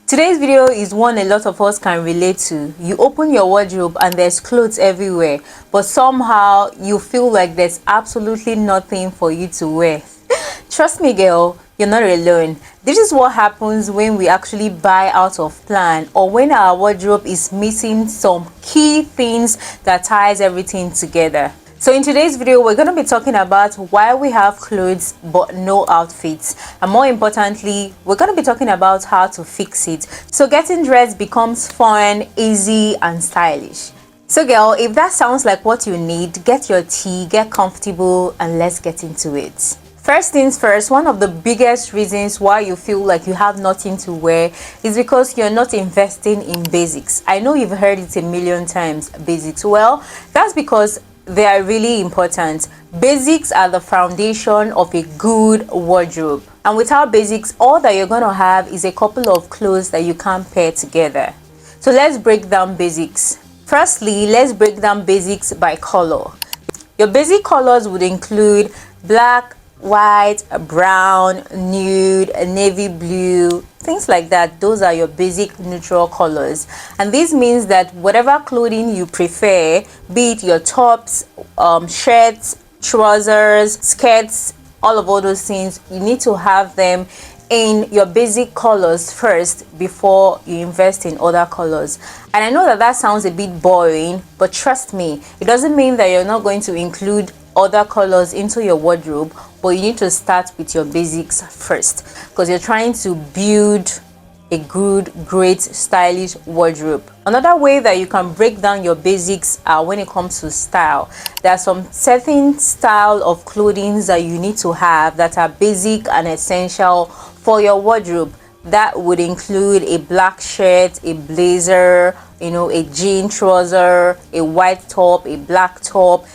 Today's video is one a lot of us can relate to. You open your wardrobe and there's clothes everywhere, but somehow you feel like there's absolutely nothing for you to wear. Trust me, girl, you're not alone. This is what happens when we actually buy out of plan, or when our wardrobe is missing some key things that ties everything together. So in today's video, we're going to be talking about why we have clothes but no outfits, and more importantly, we're going to be talking about how to fix it so getting dressed becomes fun, easy and stylish. So girl, if that sounds like what you need, get your tea, get comfortable, and let's get into it. First things first, one of the biggest reasons why you feel like you have nothing to wear is because you're not investing in basics. I know you've heard it a million times, basics. Well, that's because they are really important. Basics are the foundation of a good wardrobe. And without basics, all that you're going to have is a couple of clothes that you can't pair together. So let's break down basics. Firstly, let's break down basics by color. Your basic colors would include black, white, brown, nude, navy blue, things like that. Those are your basic neutral colors, and this means that whatever clothing you prefer, be it your tops, shirts, trousers, skirts, all those things, you need to have them in your basic colors first before you invest in other colors. And I know that sounds a bit boring, but trust me, it doesn't mean that you're not going to include other colors into your wardrobe, but you need to start with your basics first because you're trying to build a good, great, stylish wardrobe. Another way that you can break down your basics when it comes to style. There are some certain style of clothing that you need to have that are basic and essential for your wardrobe. That would include a black shirt, a blazer, a jean trouser, a white top, a black top.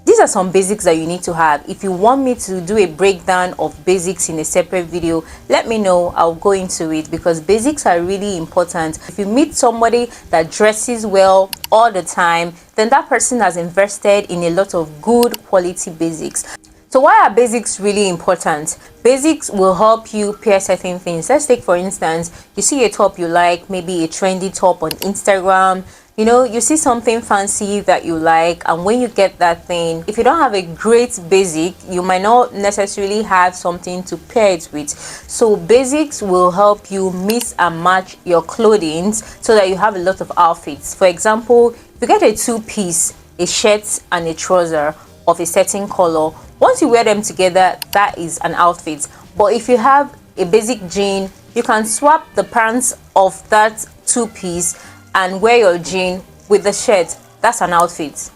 These are some basics that you need to have. If you want me to do a breakdown of basics in a separate video, let me know. I'll go into it because basics are really important. If you meet somebody that dresses well all the time, then that person has invested in a lot of good quality basics. So why are basics really important? Basics will help you pair certain things. Let's take, for instance, you see a top you like, maybe a trendy top on Instagram. You see something fancy that you like, and when you get that thing, if you don't have a great basic, you might not necessarily have something to pair it with. So basics will help you mix and match your clothing so that you have a lot of outfits. For example, if you get a two-piece, a shirt and a trouser of a certain color, once you wear them together, that is an outfit. But if you have a basic jean, you can swap the pants of that two-piece and wear your jean with the shirt. That's an outfit.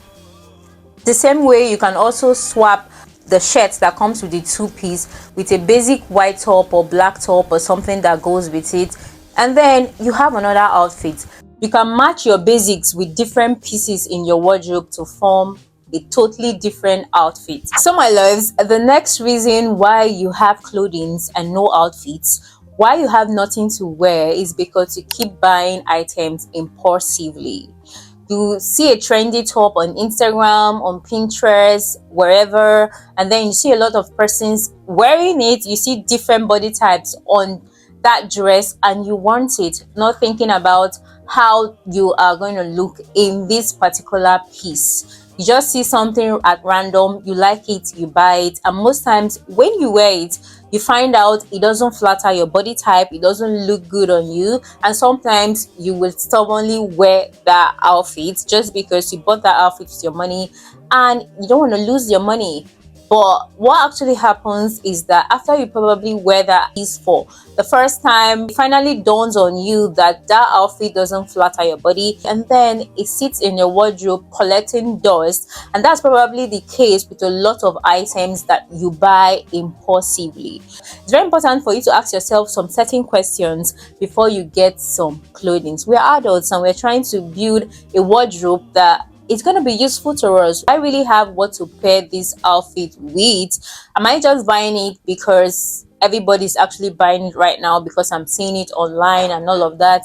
The same way, you can also swap the shirt that comes with the two-piece with a basic white top or black top or something that goes with it, and then you have another outfit. You can match your basics with different pieces in your wardrobe to form a totally different outfit. So my loves, the next reason why you have clothing and no outfits, why you have nothing to wear, is because you keep buying items impulsively. You see a trendy top on Instagram, on Pinterest, wherever, and then you see a lot of persons wearing it. You see different body types on that dress and you want it, not thinking about how you are going to look in this particular piece. You just see something at random, you like it, you buy it, and most times when you wear it, you find out it doesn't flatter your body type, it doesn't look good on you, and sometimes you will stubbornly wear that outfit just because you bought that outfit with your money and you don't want to lose your money. But what actually happens is that after you probably wear that piece for the first time, it finally dawns on you that outfit doesn't flatter your body, and then it sits in your wardrobe collecting dust. And that's probably the case with a lot of items that you buy impulsively. It's very important for you to ask yourself some certain questions before you get some clothing. We're adults and we're trying to build a wardrobe that it's going to be useful to us. I really have what to pair this outfit with. Am I just buying it because everybody's actually buying it right now because I'm seeing it online and all of that?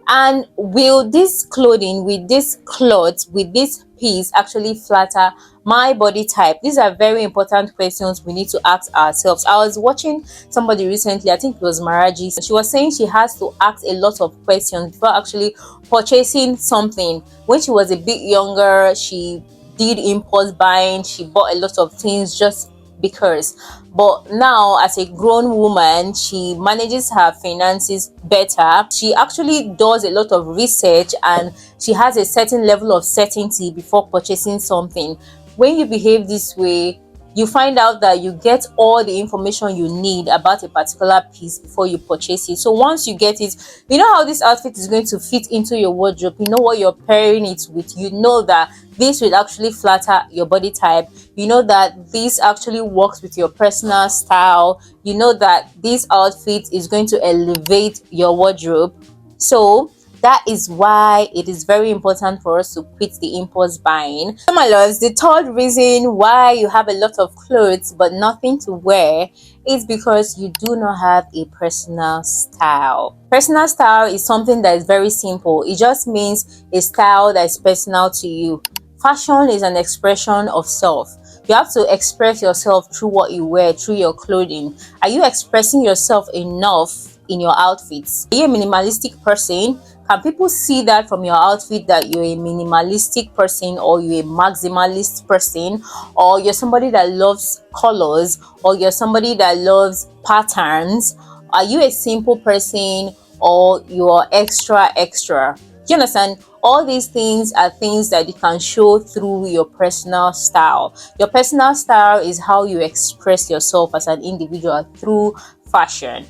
And will this clothing, with this cloth, with this piece actually flatter my body type? These are very important questions we need to ask ourselves. I was watching somebody recently, I think it was Maraji. She was saying she has to ask a lot of questions before actually purchasing something. When she was a bit younger, she did impulse buying, she bought a lot of things just because. But now, as a grown woman, she manages her finances better. She actually does a lot of research and she has a certain level of certainty before purchasing something. When you behave this way, you find out that you get all the information you need about a particular piece before you purchase it. So once you get it, you know how this outfit is going to fit into your wardrobe, you know what you're pairing it with, you know that this will actually flatter your body type, you know that this actually works with your personal style, you know that this outfit is going to elevate your wardrobe. So that is why it is very important for us to quit the impulse buying. So my loves, the third reason why you have a lot of clothes but nothing to wear is because you do not have a personal style. Personal style is something that is very simple. It just means a style that is personal to you. Fashion is an expression of self. You have to express yourself through what you wear, through your clothing. Are you expressing yourself enough in your outfits? Are you a minimalistic person? Can people see that from your outfit that you're a minimalistic person, or you're a maximalist person, or you're somebody that loves colors, or you're somebody that loves patterns? Are you a simple person, or you're extra? Do you understand? All these things are things that you can show through your personal style. Your personal style is how you express yourself as an individual through fashion.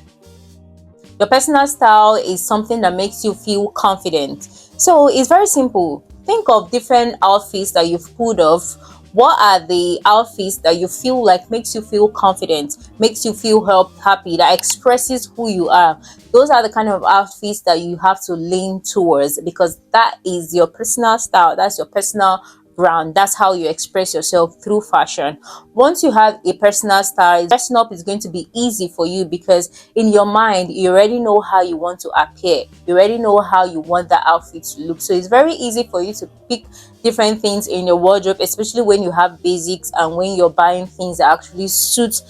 Your personal style is something that makes you feel confident. So it's very simple. Think of different outfits that you've pulled off. What are the outfits that you feel like makes you feel confident, makes you feel happy, that expresses who you are? Those are the kind of outfits that you have to lean towards, because that is your personal style. That's your personal brand. That's how you express yourself through fashion. Once you have a personal style, dressing up is going to be easy for you, because in your mind you already know how you want to appear, you already know how you want that outfit to look. So it's very easy for you to pick different things in your wardrobe, especially when you have basics and when you're buying things that actually suit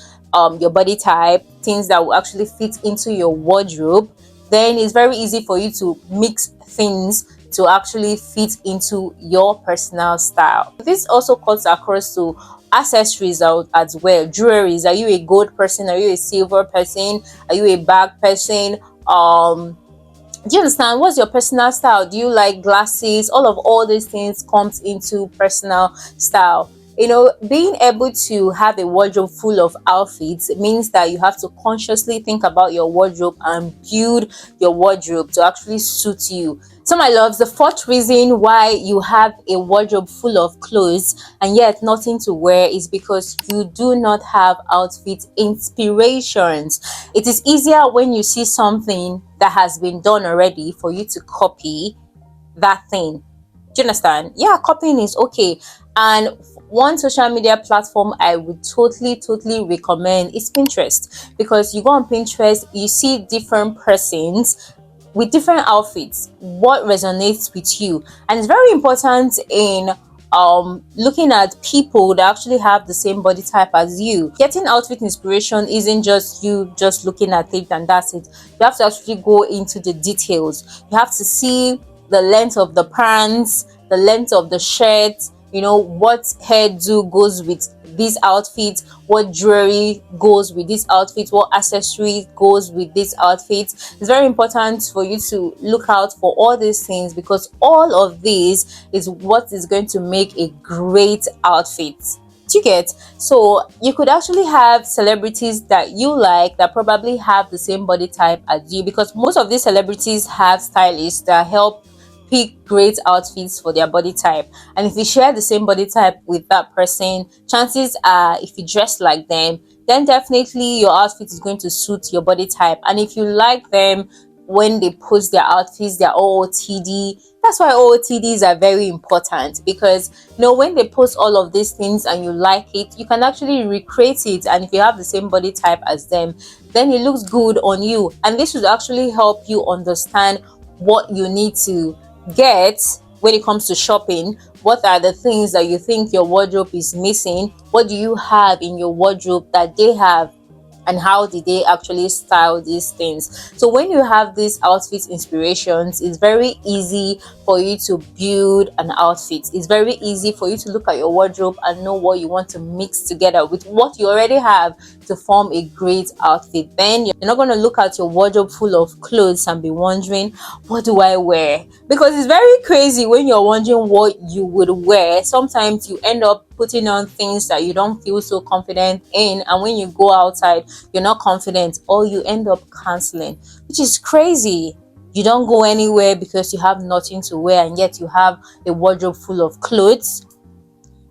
your body type, things that will actually fit into your wardrobe. Then it's very easy for you to mix things to actually fit into your personal style. This also cuts across to accessories as well. Jewelries. Are you a gold person? Are you a silver person? Are you a bag person? Do you understand? What's your personal style? Do you like glasses? All these things comes into personal style. You know, being able to have a wardrobe full of outfits means that you have to consciously think about your wardrobe and build your wardrobe to actually suit you. So my loves, the fourth reason why you have a wardrobe full of clothes and yet nothing to wear is because you do not have outfit inspirations. It is easier when you see something that has been done already for you to copy that thing. Do you understand? Yeah, copying is okay. And one social media platform I would totally recommend is Pinterest, because you go on Pinterest, you see different persons with different outfits, what resonates with you. And it's very important in looking at people that actually have the same body type as you. Getting outfit inspiration isn't just you just looking at it and that's it. You have to actually go into the details. You have to see the length of the pants, the length of the shirt, you know, what hairdo goes with this outfit, what jewelry goes with this outfit, what accessory goes with this outfit. It's very important for you to look out for all these things, because all of this is what is going to make a great outfit. Do you get? So you could actually have celebrities that you like that probably have the same body type as you, because most of these celebrities have stylists that help pick great outfits for their body type. And if you share the same body type with that person, chances are if you dress like them, then definitely your outfit is going to suit your body type. And if you like them when they post their outfits, their OOTD, that's why OOTDs are very important, because you know, when they post all of these things and you like it, you can actually recreate it. And if you have the same body type as them, then it looks good on you. And this would actually help you understand what you need to get when it comes to shopping, what are the things that you think your wardrobe is missing? What do you have in your wardrobe that they have? And how did they actually style these things? So when you have these outfit inspirations, it's very easy for you to build an outfit. It's very easy for you to look at your wardrobe and know what you want to mix together with what you already have to form a great outfit. Then you're not going to look at your wardrobe full of clothes and be wondering, what do I wear? Because it's very crazy when you're wondering what you would wear. Sometimes you end up putting on things that you don't feel so confident in, and when you go outside you're not confident, or you end up canceling, which is crazy. You don't go anywhere because you have nothing to wear, and yet you have a wardrobe full of clothes.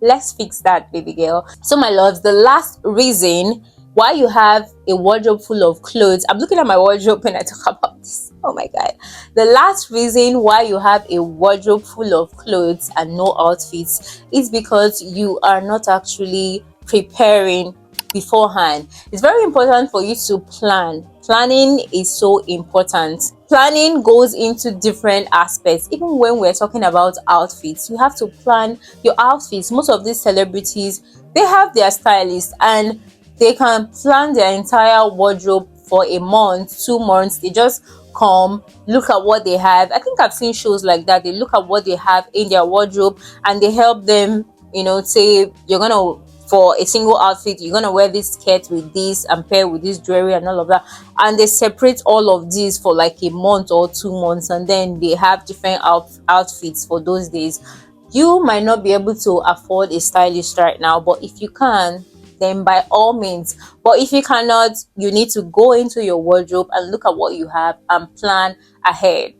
Let's fix that, baby girl. So my loves, the last reason why you have a wardrobe full of clothes, I'm looking at my wardrobe when I talk about this, oh my god. The last reason why you have a wardrobe full of clothes and no outfits is because you are not actually preparing beforehand. It's very important for you to plan. Planning is so important. Planning goes into different aspects. Even when we're talking about outfits, you have to plan your outfits. Most of these celebrities, they have their stylists, and they can plan their entire wardrobe for a month, 2 months. They just come, look at what they have. I think I've seen shows like that. They look at what they have in their wardrobe and they help them, say you're gonna, for a single outfit, you're gonna wear this skirt with this and pair with this jewelry and all of that, and they separate all of these for like a month or 2 months, and then they have different outfits for those days. You might not be able to afford a stylist right now, but if you can, then by all means. But if you cannot, you need to go into your wardrobe and look at what you have and plan ahead.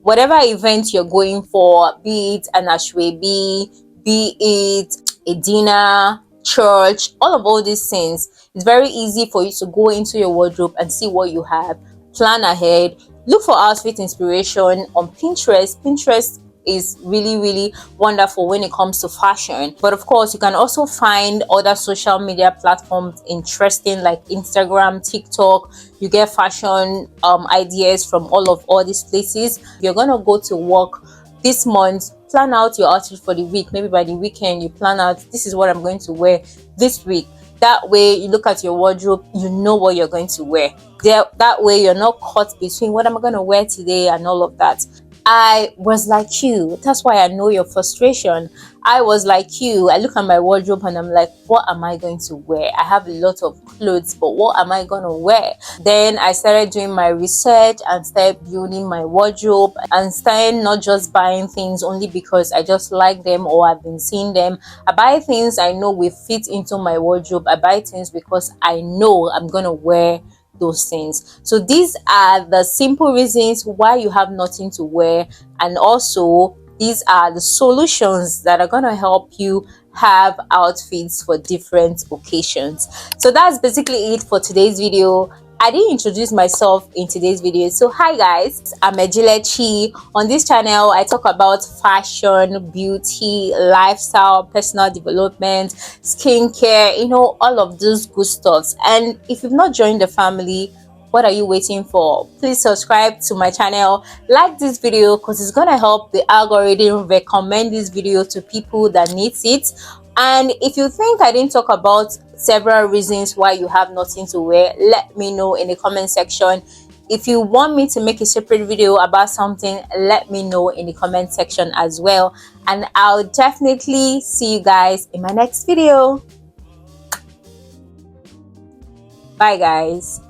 Whatever event you're going for, be it an ashwebi, be it a dinner, church, all these things, it's very easy for you to go into your wardrobe and see what you have, plan ahead, look for outfit inspiration on Pinterest. Pinterest is really wonderful when it comes to fashion, but of course you can also find other social media platforms interesting, like Instagram, TikTok. You get fashion ideas from all these places. If you're gonna go to work this month, plan out your outfit for the week. Maybe by the weekend you plan out, this is what I'm going to wear this week. That way you look at your wardrobe, you know what you're going to wear. That way you're not caught between what am I going to wear today and all of that. I was like you. That's why I know your frustration. I was like you. I look at my wardrobe and I'm like, what am I going to wear? I have a lot of clothes, but what am I going to wear? Then I started doing my research and started building my wardrobe and started not just buying things only because I just like them or I've been seeing them. I buy things I know will fit into my wardrobe. I buy things because I know I'm going to wear those things. So these are the simple reasons why you have nothing to wear, and also these are the solutions that are going to help you have outfits for different occasions. So that's basically it for today's video. I didn't introduce myself in today's video. So hi guys, I'm Ejilechi. On this channel I talk about fashion, beauty, lifestyle, personal development, skincare, all of those good stuffs. And if you've not joined the family, what are you waiting for? Please subscribe to my channel, like this video, because it's gonna help the algorithm recommend this video to people that needs it. And if you think I didn't talk about several reasons why you have nothing to wear, let me know in the comment section. If you want me to make a separate video about something, let me know in the comment section as well, and I'll definitely see you guys in my next video. Bye guys.